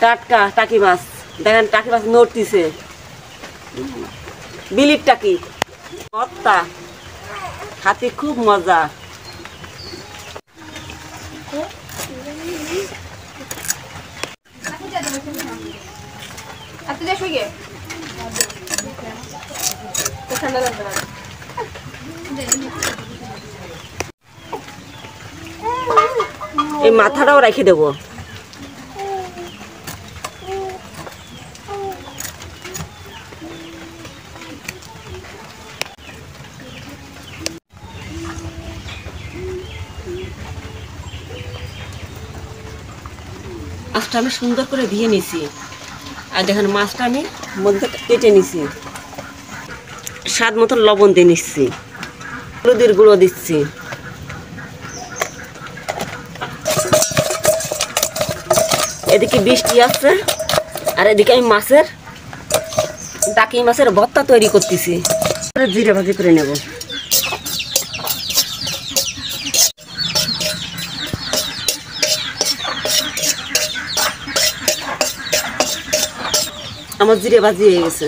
টাটকা টাকি মাছ দেখেন, টাকি মাছ নড়তিছে, বিলির টাকি ভর্তা, হাতে খুব মজা। এই মাথাটাও রেখে দেবো। মাছটা আমি সুন্দর করে ধুয়ে নিছি, আর দেখেন মাছটা আমি মধ্যে কেটে নিছি, স্বাদ মতো লবণ দিয়ে নিচ্ছি, হলুদের গুঁড়ো দিচ্ছি। এদিকে বৃষ্টি আসছে, আর এদিকে আমি টাকি মাছের ভর্তা তৈরি করতেছি। জিরে ভাজি করে নেব। আমার জিরে ভাজি হয়ে গেছে।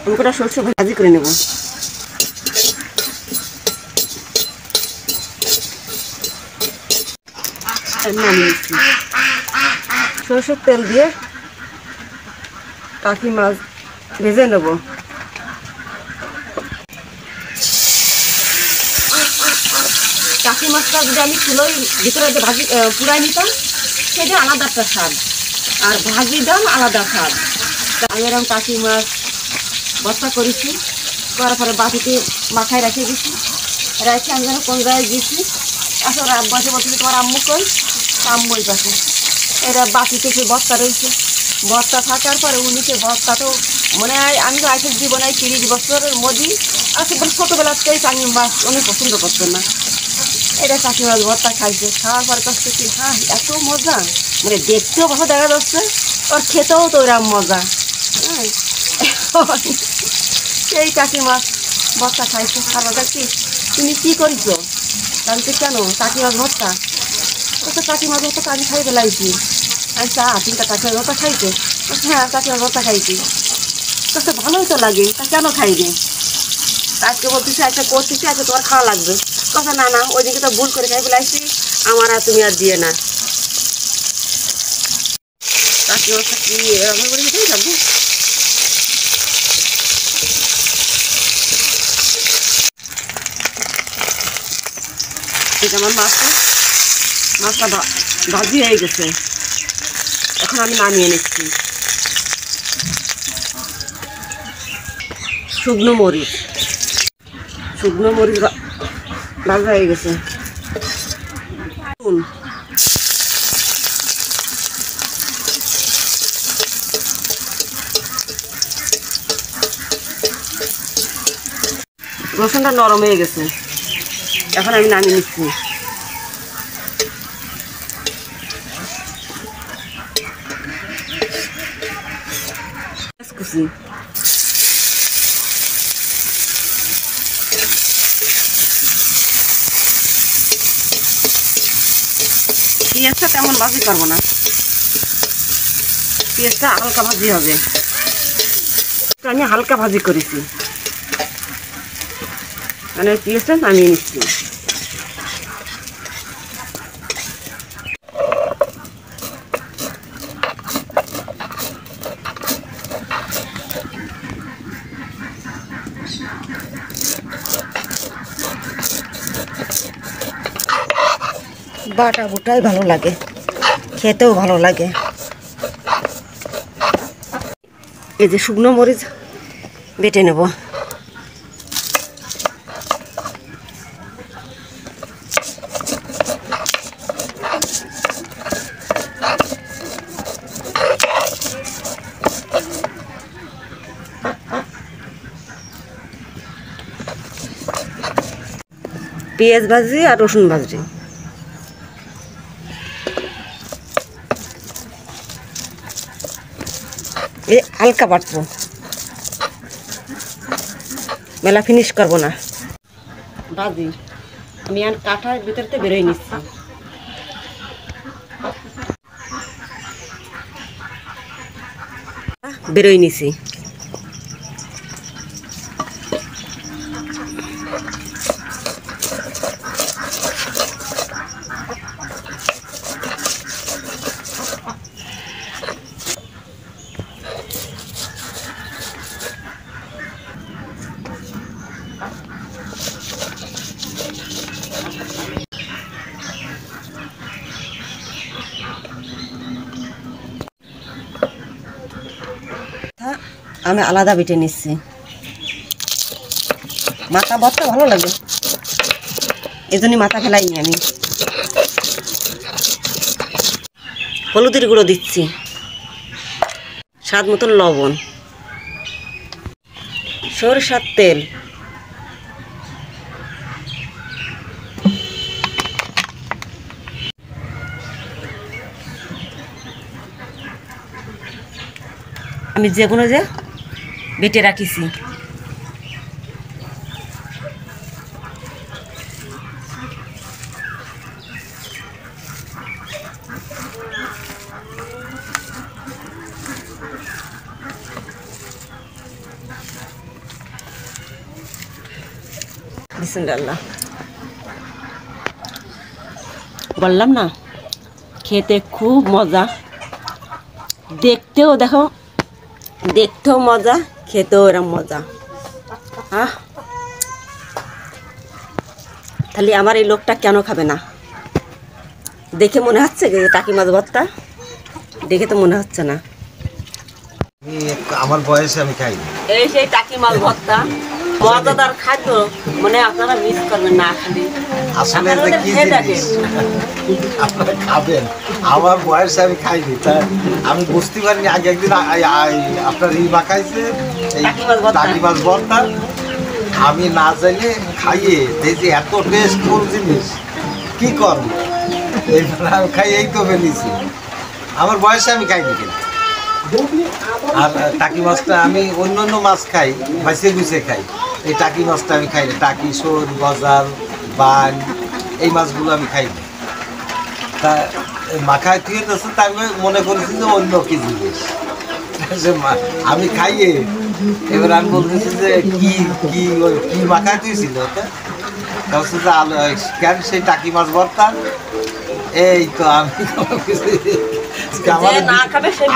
আমি কটা সরষে ভাজি করে নেব। সরষের তেল দিয়ে টাকি মাছ ভেজে নেব। টাকি মাছটা যদি আমি চুলোর ভিতরে ভাজি পুরাই নিতাম, সেটা আলাদা একটা স্বাদ, আর ভাজি দাম আলাদা স্বাদ। আমি এরকম টাকি মাছ ভর্তা করেছি, করার পরে বাটিতে মাথায় রেখে গেছি, রেখে আমি যেন কোন জায়গায় গেছি, আসলে বসে বলছি তোমার আম্মু কই, আম্মুই পাশে এরা বাটিতে সেই ভর্তা রয়েছে। ভর্তা থাকার পরে উনিকে ভর্তাটাও মনে হয়, আমি তো আজকের জীবনে 30 বছরের মধ্যে আসলে ছোটোবেলার থেকে টাকি মাছ অনেক পছন্দ করতো না, এটা টাকি মাছ ভর্তা খাইছে। খাওয়ার পরে কাছ থেকে হ্যাঁ এত মজা, মানে দেখতেও ভালো দেখা যাচ্ছে, আর খেতেও তো এরকম মজা। হ্যাঁ সেই টাকি মাছ ভর্তা খাইছে। খাবার দেখছি তুমি কী করিছো, জানতে কেন টাকি মাছ ভর্তা? ও তো টাকি মাছ ভর্তা আমি খাই ফেলাইছি। আচ্ছা তুমি তো টাকি মাছ ভর্তা খাইছো? হ্যাঁ টাকি মাছ ভর্তা খাইছি। তো ভালোই তো লাগে, তা কেন খাইবে? আজকে বলতেছি আজকে করতেছি, আজকে তোমার খাওয়া লাগবে। কথা না না, ওই দিকে তো ভুল করে খাই ফেলাইছি, আমার আর তুমি আর দিয়ে না। টাকি মাছটা কি এরকম করে খেতেই থাকবো। আমার মাছটা ভাজি হয়ে গেছে, এখন আমি নামিয়ে নিচ্ছি। শুকনো মরিচ ভাজা হয়ে গেছে। রসুনটা নরম হয়ে গেছে, এখন আমি নামিয়ে নিচ্ছি। পেঁয়াজটা তেমন ভাজি করবো না, পেঁয়াজটা হালকা ভাজি হবে। আমি হালকা ভাজি করেছি, মানে পেঁয়াজটা নামিয়ে নিচ্ছি। বাটা বুটাই ভালো লাগে, খেতেও ভালো লাগে। এই যে শুকনো মরিচ বেটে নেব। পেঁয়াজ ভাজি আর রসুন ভাজি। এই হালকা বাটবো, মেলা ফিনিশ করবো না। ভাজি আমি আর কাঁঠার ভিতরতে বেরোয় নিচ্ছি। বেরোয় নিছি। আমি আলাদা বেটে নিচ্ছি। মাথা ভর্তা ভালো লাগে, এই জন্য মাথা ফেলাইনি আমি। হলুদের গুঁড়ো দিচ্ছি, স্বাদ মতন লবণ, সরষের তেল, আমি যেগুলো যে বেটে রাখিছি বিসমিল্লাহ। বললাম না খেতে খুব মজা, দেখতেও দেখো, দেখতেও মজা, খেতেও এরম মজা। হ্যাঁ, তাহলে আমার এই লোকটা কেন খাবে না? দেখে মনে হচ্ছে যে টাকি মাছ ভর্তা, দেখে তো মনে হচ্ছে না। আমার বয়সে আমি খাই এই সেই টাকি মাছ ভর্তা, মজাদার খাদ্য, মানে আপনারা মিস করবেন না। আসলে আপনারা খাবেন, আমার বয়সে আমি খাইনি, তা আমি বুঝতে পারিনি। আগে একদিন আপনার ই মাখাইছে টাকি মাছ ভর্তা, আমি না জানি খাইয়ে দেখছি এত টেস্টফুল জিনিস, কি করব এইবার আমি খাই, এই তো বেরিয়েছি। আমার বয়সে আমি খাইনি কিন্তু। আর টাকি মাছটা আমি অন্য অন্য মাছ খাই, ভাইসে গুছে খাই, এই টাকি মাছটা আমি খাই না। টাকি, শোল, গজাল, বান, এই মাছগুলো আমি খাই না। তা মাখায় তুই যাচ্ছে, তাই আমি মনে করেছি যে অন্য কি জিনিস আমি খাইয়ে। এবার আমি বলতেছি যে কি কি কি মাখায় তুইছিল ওটা, হচ্ছে যে আলু কেন সেই টাকি মাছ ভর্তা। এই তো আমি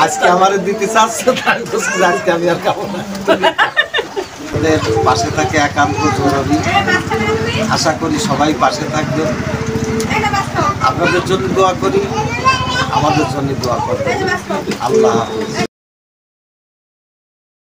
আজকে আমার দিতে চাচ্ছে, তাই বলছি আজকে আমি আর খাবো না। পাশে থাকে একান্ত জরুরি। আশা করি সবাই পাশে থাকবে, আপনাদের জন্য দোয়া করি, আমাদের জন্য দোয়া করবেন। আল্লাহ হাফেজ।